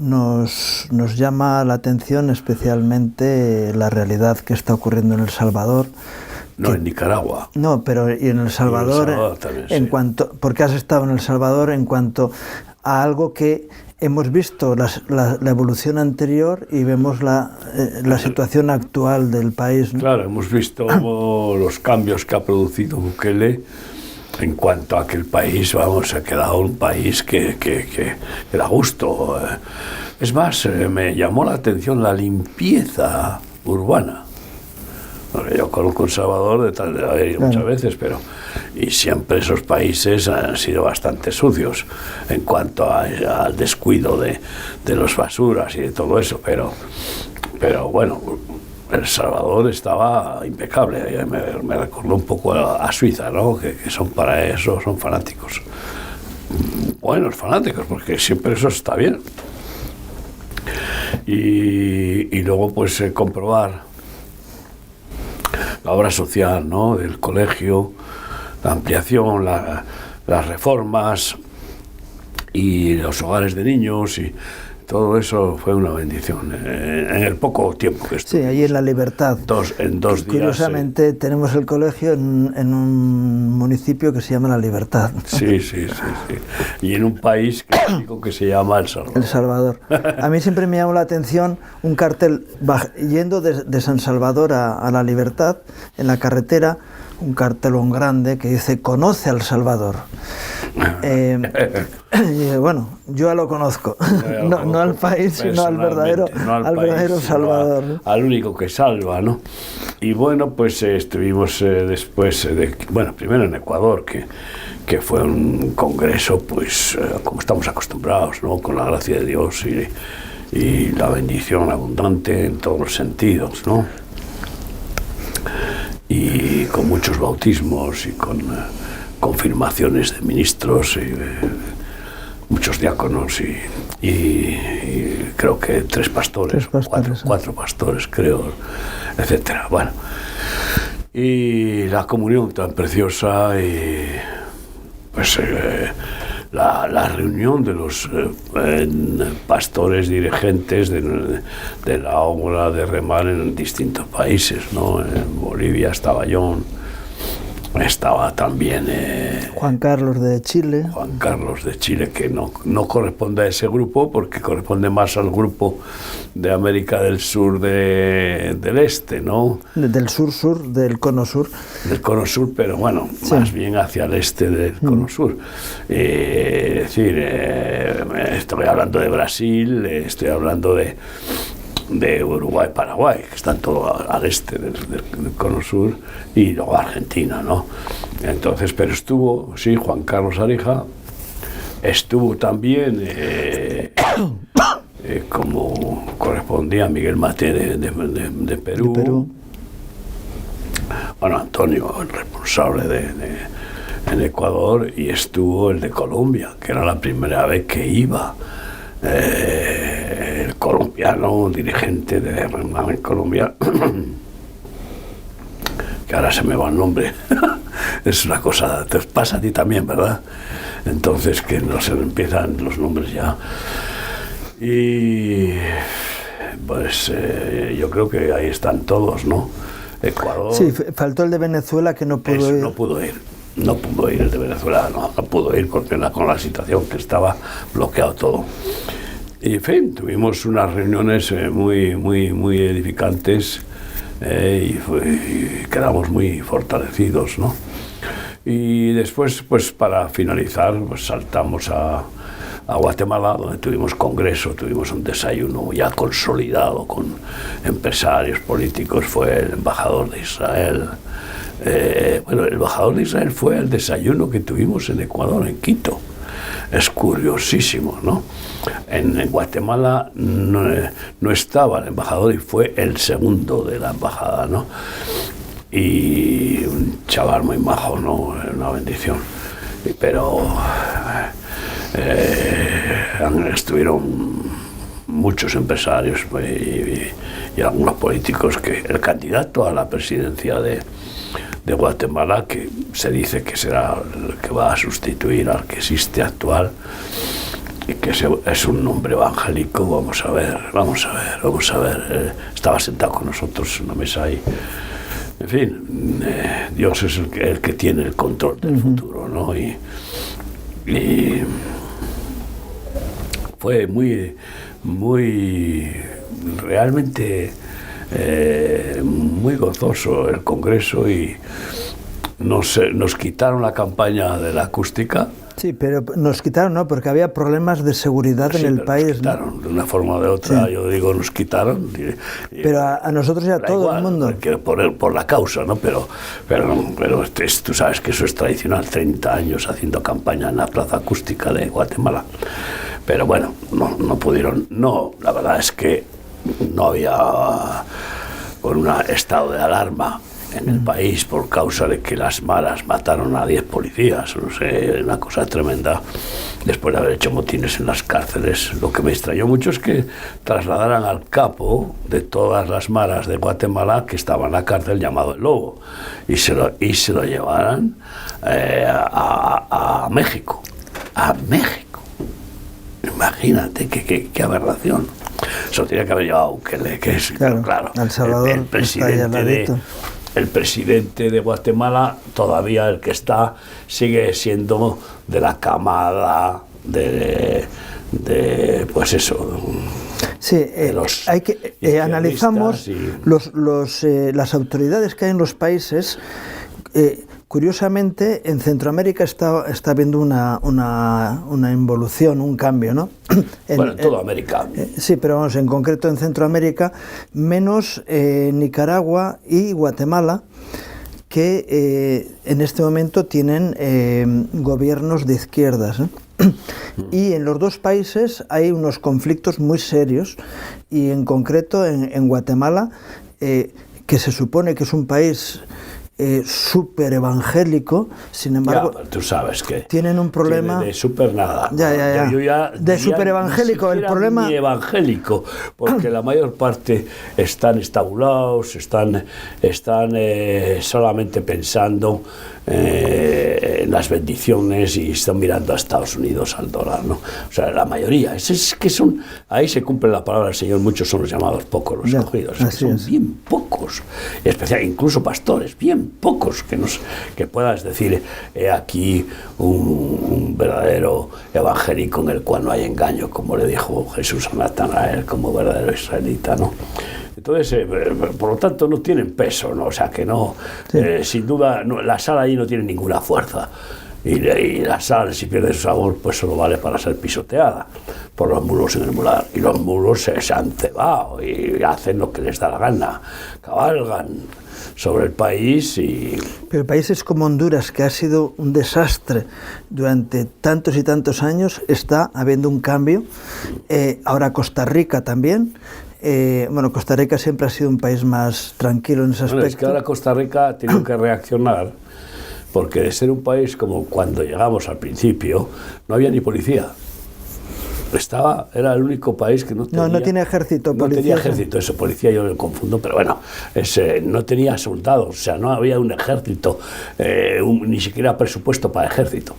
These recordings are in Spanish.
nos llama la atención especialmente la realidad que está ocurriendo en El Salvador. No, en Nicaragua. No, pero y en El Salvador, también, en sí. cuanto, porque has estado en El Salvador en cuanto a algo que hemos visto la evolución anterior y vemos la situación actual del país, ¿no? Claro, hemos visto los cambios que ha producido Bukele en cuanto a que el país, vamos, ha quedado un país que da gusto. Es más, me llamó la atención la limpieza urbana. Porque yo conozco El Salvador, de haber ido muchas veces, y siempre esos países han sido bastante sucios en cuanto al descuido de los basuras y de todo eso, pero bueno, El Salvador estaba impecable. Me recordó un poco a Suiza, ¿no? Que son para eso, son fanáticos. Buenos fanáticos, porque siempre eso está bien. Y luego, pues, comprobar la obra social, ¿no? Del colegio, la ampliación, las reformas y los hogares de niños y todo eso fue una bendición en el poco tiempo que estuve. Sí, allí en La Libertad. En 2 días. Curiosamente, tenemos el colegio en un municipio que se llama La Libertad. Sí. Y en un país que se llama El Salvador. El Salvador. A mí siempre me llamó la atención un cartel yendo de San Salvador a La Libertad, en la carretera, un cartelón grande que dice "Conoce al Salvador". Y bueno, yo ya lo conozco, no al país, sino al verdadero Salvador, ¿no? Al único que salva, ¿no? Y bueno, pues estuvimos después, primero en Ecuador, que fue un congreso, pues como estamos acostumbrados, ¿no? Con la gracia de Dios y la bendición abundante en todos los sentidos, ¿no? Y con muchos bautismos y con confirmaciones de ministros y muchos diáconos y creo que 3 pastores, 4 pastores, creo, etcétera. Bueno, y la comunión tan preciosa y pues la reunión de los pastores dirigentes de la obra de remar en distintos países, ¿no? En Bolivia estaba John, estaba también Juan Carlos de Chile. Juan Carlos de Chile, que no corresponde a ese grupo, porque corresponde más al grupo de América del Sur del Este, ¿no? Del sur, del cono sur. Del cono sur, pero bueno, sí, más bien hacia el este del cono sur. Es decir, estoy hablando de Brasil, estoy hablando de Uruguay, Paraguay, que están todo al este del cono sur, y luego Argentina, ¿no? Entonces, pero estuvo, sí, Juan Carlos Arija, estuvo también como correspondía Miguel Maté de Perú. Bueno, Antonio, el responsable en Ecuador, y estuvo el de Colombia, que era la primera vez que iba. El colombiano, dirigente de Remar en Colombia, que ahora se me va el nombre, es una cosa, te pasa a ti también, ¿verdad? Entonces que no se me empiezan los nombres ya. Y pues yo creo que ahí están todos, ¿no? Ecuador. Sí, faltó el de Venezuela, que no pudo ir. No pudo ir el de Venezuela, no pudo ir porque con la situación que estaba bloqueado todo. Y en fin, tuvimos unas reuniones muy edificantes y quedamos muy fortalecidos, ¿no? Y después, pues para finalizar, pues saltamos a Guatemala, donde tuvimos congreso, tuvimos un desayuno ya consolidado con empresarios políticos, fue el embajador de Israel. El embajador de Israel fue el desayuno que tuvimos en Ecuador, en Quito. Es curiosísimo, ¿no? En Guatemala no estaba el embajador y fue el segundo de la embajada, ¿no? Y un chaval muy majo, ¿no? Una bendición. Pero estuvieron muchos empresarios y algunos políticos, que el candidato a la presidencia de Guatemala, que se dice que será el que va a sustituir al que existe actual, y que es un hombre evangélico. Vamos a ver. Estaba sentado con nosotros en una mesa ahí. En fin, Dios es el que tiene el control del futuro, ¿no? Y fue realmente muy gozoso el congreso, y nos quitaron la campaña de la acústica. Sí, pero nos quitaron, ¿no? Porque había problemas de seguridad en el país. Nos quitaron, ¿no? De una forma o de otra, sí. Yo digo, nos quitaron. Pero a nosotros y a todo igual, el mundo. Por la causa, ¿no? Pero tú sabes que eso es tradicional, 30 años haciendo campaña en la plaza acústica de Guatemala. Pero bueno, no pudieron. No, la verdad es que no había, con un estado de alarma en el país por causa de que las maras mataron a 10 policías, no sé, una cosa tremenda, después de haber hecho motines en las cárceles. Lo que me extrañó mucho es que trasladaran al capo de todas las maras de Guatemala, que estaba en la cárcel, llamado El Lobo, y se lo llevaran a México. A México. Imagínate qué aberración. Eso tiene que haber llevado a Bukele, que es, claro, El Salvador, el presidente de Guatemala, todavía el que está, sigue siendo de la camada pues eso. Sí, hay que analizamos las autoridades que hay en los países. Curiosamente, en Centroamérica está habiendo una involución, un cambio, ¿no? En toda América. Sí, pero vamos, en concreto en Centroamérica, menos Nicaragua y Guatemala, que en este momento tienen gobiernos de izquierdas, ¿eh? Y en los dos países hay unos conflictos muy serios, y en concreto en Guatemala, que se supone que es un país súper evangélico, sin embargo, ya, tú sabes que tienen un problema de súper nada. Ya. De súper evangélico, el problema ni evangélico, porque la mayor parte están estabulados, están solamente pensando en las bendiciones, y están mirando a Estados Unidos, al dólar, ¿no? O sea, la mayoría, ahí se cumple la palabra del Señor, muchos son los llamados, pocos los escogidos, son bien pocos, especial, incluso pastores, bien pocos que puedas decir, he aquí un verdadero evangélico en el cual no hay engaño, como le dijo Jesús a Natanael, como verdadero israelita, ¿no? Entonces, por lo tanto, no tienen peso, ¿no? O sea, que no, sin duda, la sal ahí no tiene ninguna fuerza. Y la sal, si pierde su sabor, pues solo vale para ser pisoteada por los mulos en el mular. Y los mulos se han cebado y hacen lo que les da la gana, cabalgan sobre el país. Pero países como Honduras, que ha sido un desastre durante tantos y tantos años, está habiendo un cambio. Ahora Costa Rica también. Costa Rica siempre ha sido un país más tranquilo en ese aspecto. Es que ahora Costa Rica tiene que reaccionar, porque de ser un país como cuando llegamos al principio, no había ni policía. Era el único país que no tenía... No tenía ejército, policía. No tenía ejército, eso, policía yo lo confundo, pero bueno, no tenía soldados, o sea, no había un ejército, ni siquiera presupuesto para ejército,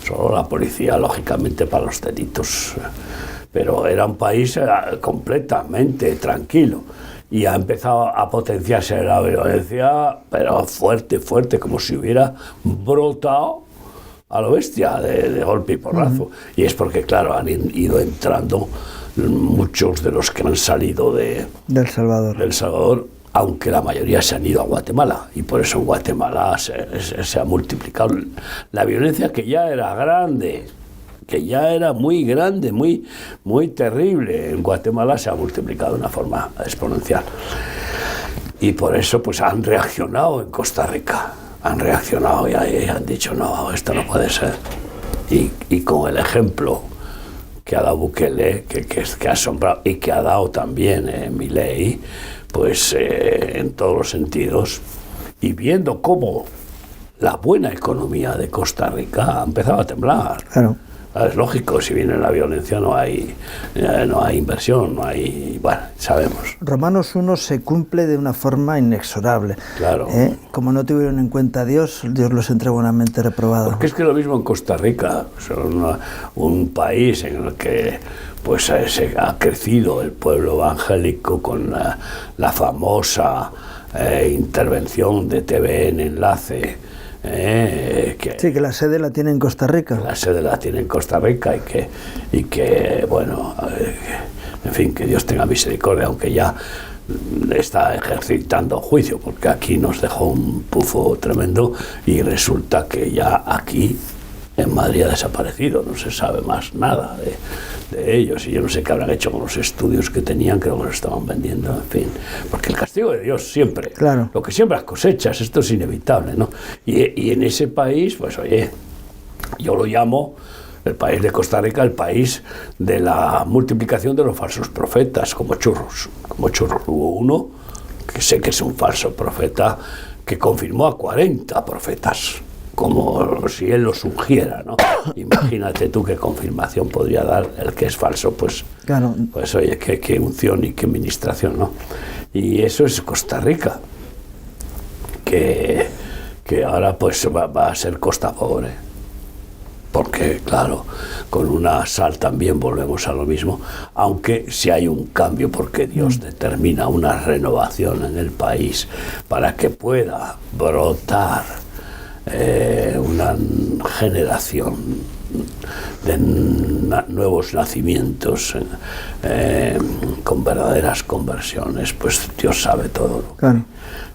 solo la policía, lógicamente, para los delitos. Pero era un país completamente tranquilo, y ha empezado a potenciarse la violencia, pero fuerte, como si hubiera brotado a lo bestia, de golpe y porrazo. Y es porque, claro, han ido entrando muchos de los que han salido del Salvador, aunque la mayoría se han ido a Guatemala, y por eso en Guatemala se ha multiplicado la violencia, que ya era grande, que ya era muy grande, muy, muy terrible. En Guatemala se ha multiplicado de una forma exponencial. Y por eso pues han reaccionado en Costa Rica. Han reaccionado y han dicho, no, esto no puede ser. Y con el ejemplo que ha dado Bukele, que ha asombrado, y que ha dado también Milei, pues en todos los sentidos, y viendo cómo la buena economía de Costa Rica ha empezado a temblar. Claro. Es lógico, si viene la violencia no hay inversión, no hay... Bueno, sabemos. Romanos 1 se cumple de una forma inexorable. Claro. Como no tuvieron en cuenta a Dios, Dios los entregó a una mente reprobada. Porque es que lo mismo en Costa Rica, un país en el que pues se ha crecido el pueblo evangélico con la famosa intervención de TVN Enlace, sí, que la sede la tiene en Costa Rica. La sede la tiene en Costa Rica y que bueno, en fin, que Dios tenga misericordia, aunque ya está ejercitando juicio, porque aquí nos dejó un pufo tremendo y resulta que ya aquí en Madrid ha desaparecido, no se sabe más nada de ellos, y yo no sé qué habrán hecho con los estudios que tenían, que luego los estaban vendiendo, en fin, porque el castigo de Dios siempre, claro, lo que siembras cosechas, esto es inevitable, ¿no? Y en ese país, pues oye, yo lo llamo el país de Costa Rica, el país de la multiplicación de los falsos profetas, como churros. Hubo uno que sé que es un falso profeta que confirmó a 40 profetas, como si él los ungiera, ¿no? Imagínate tú qué confirmación podría dar el que es falso, pues, claro. Pues oye, qué unción y qué ministración, ¿no? Y eso es Costa Rica, que ahora pues va a ser Costa Pobre, porque claro, con una sal también volvemos a lo mismo, aunque si hay un cambio, porque Dios determina una renovación en el país para que pueda brotar una generación de nuevos nacimientos con verdaderas conversiones, pues Dios sabe todo. Claro.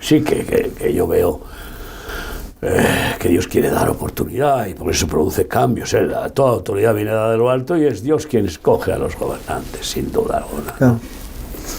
Sí que yo veo que Dios quiere dar oportunidad y por eso produce cambios. Toda autoridad viene dada de lo alto y es Dios quien escoge a los gobernantes, sin duda alguna. Claro.